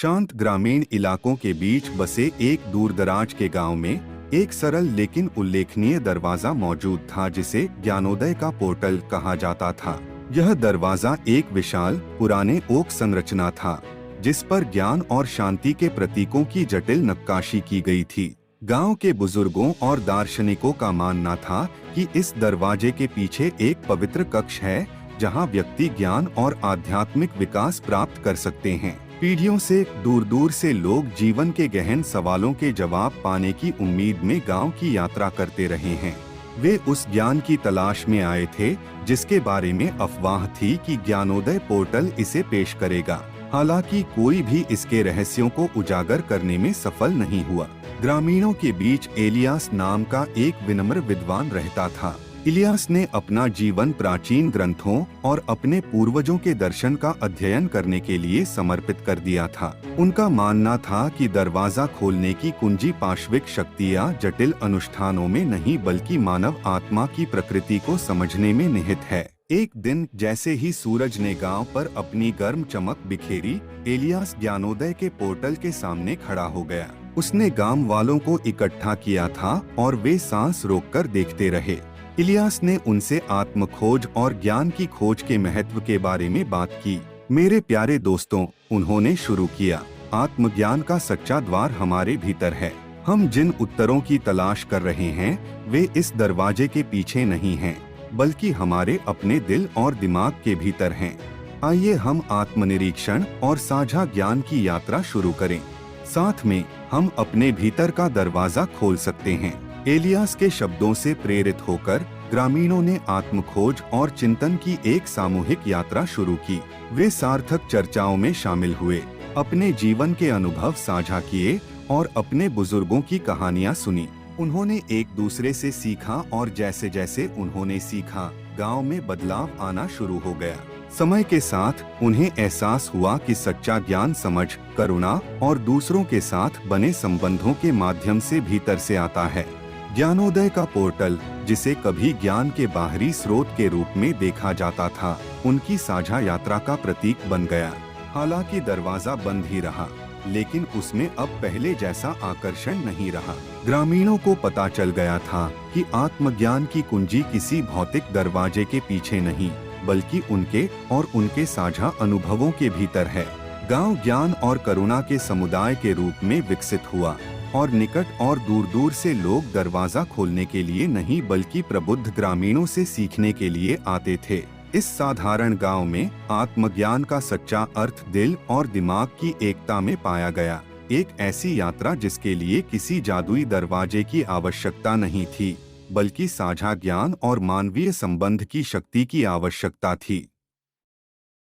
शांत ग्रामीण इलाकों के बीच बसे एक दूरदराज के गांव में एक सरल लेकिन उल्लेखनीय दरवाजा मौजूद था जिसे ज्ञानोदय का पोर्टल कहा जाता था। यह दरवाजा एक विशाल पुराने ओक संरचना था जिस पर ज्ञान और शांति के प्रतीकों की जटिल नक्काशी की गई थी। गांव के बुजुर्गों और दार्शनिकों का मानना था कि इस दरवाजे के पीछे एक पवित्र कक्ष है जहां व्यक्ति ज्ञान और आध्यात्मिक विकास प्राप्त कर सकते हैं। पीढ़ियों से दूर दूर से लोग जीवन के गहन सवालों के जवाब पाने की उम्मीद में गांव की यात्रा करते रहे हैं। वे उस ज्ञान की तलाश में आए थे जिसके बारे में अफवाह थी कि ज्ञानोदय पोर्टल इसे पेश करेगा। हालांकि कोई भी इसके रहस्यों को उजागर करने में सफल नहीं हुआ। ग्रामीणों के बीच एलियास नाम का एक विनम्र विद्वान रहता था। इलियास ने अपना जीवन प्राचीन ग्रंथों और अपने पूर्वजों के दर्शन का अध्ययन करने के लिए समर्पित कर दिया था। उनका मानना था कि दरवाजा खोलने की कुंजी पाशविक शक्ति या जटिल अनुष्ठानों में नहीं बल्कि मानव आत्मा की प्रकृति को समझने में निहित है। एक दिन जैसे ही सूरज ने गांव पर अपनी गर्म चमक बिखेरी, एलियास ज्ञानोदय के पोर्टल के सामने खड़ा हो गया। उसने गांव वालों को इकट्ठा किया था और वे सांस रोककर देखते रहे। इलियास ने उनसे आत्म खोज और ज्ञान की खोज के महत्व के बारे में बात की। मेरे प्यारे दोस्तों, उन्होंने शुरू किया, आत्मज्ञान का सच्चा द्वार हमारे भीतर है। हम जिन उत्तरों की तलाश कर रहे हैं वे इस दरवाजे के पीछे नहीं हैं, बल्कि हमारे अपने दिल और दिमाग के भीतर हैं। आइए हम आत्मनिरीक्षण और साझा ज्ञान की यात्रा शुरू करें। साथ में हम अपने भीतर का दरवाजा खोल सकते हैं। एलियास के शब्दों से प्रेरित होकर ग्रामीणों ने आत्मखोज और चिंतन की एक सामूहिक यात्रा शुरू की। वे सार्थक चर्चाओं में शामिल हुए, अपने जीवन के अनुभव साझा किए और अपने बुजुर्गों की कहानियां सुनी। उन्होंने एक दूसरे से सीखा और जैसे जैसे उन्होंने सीखा, गांव में बदलाव आना शुरू हो गया। समय के साथ उन्हें एहसास हुआ कि सच्चा ज्ञान समझ, करुणा और दूसरों के साथ बने संबंधों के माध्यम से भीतर से आता है। ज्ञानोदय का पोर्टल, जिसे कभी ज्ञान के बाहरी स्रोत के रूप में देखा जाता था, उनकी साझा यात्रा का प्रतीक बन गया। हालांकि दरवाजा बंद ही रहा, लेकिन उसमें अब पहले जैसा आकर्षण नहीं रहा। ग्रामीणों को पता चल गया था कि आत्मज्ञान की कुंजी किसी भौतिक दरवाजे के पीछे नहीं, बल्कि उनके और उनके साझा अनुभवों के भीतर है। गांव ज्ञान और करुणा के समुदाय के रूप में विकसित हुआ और निकट और दूर दूर से लोग दरवाजा खोलने के लिए नहीं बल्कि प्रबुद्ध ग्रामीणों से सीखने के लिए आते थे। इस साधारण गांव में आत्मज्ञान का सच्चा अर्थ दिल और दिमाग की एकता में पाया गया। एक ऐसी यात्रा जिसके लिए किसी जादुई दरवाजे की आवश्यकता नहीं थी, बल्कि साझा ज्ञान और मानवीय संबंध की शक्ति की आवश्यकता थी।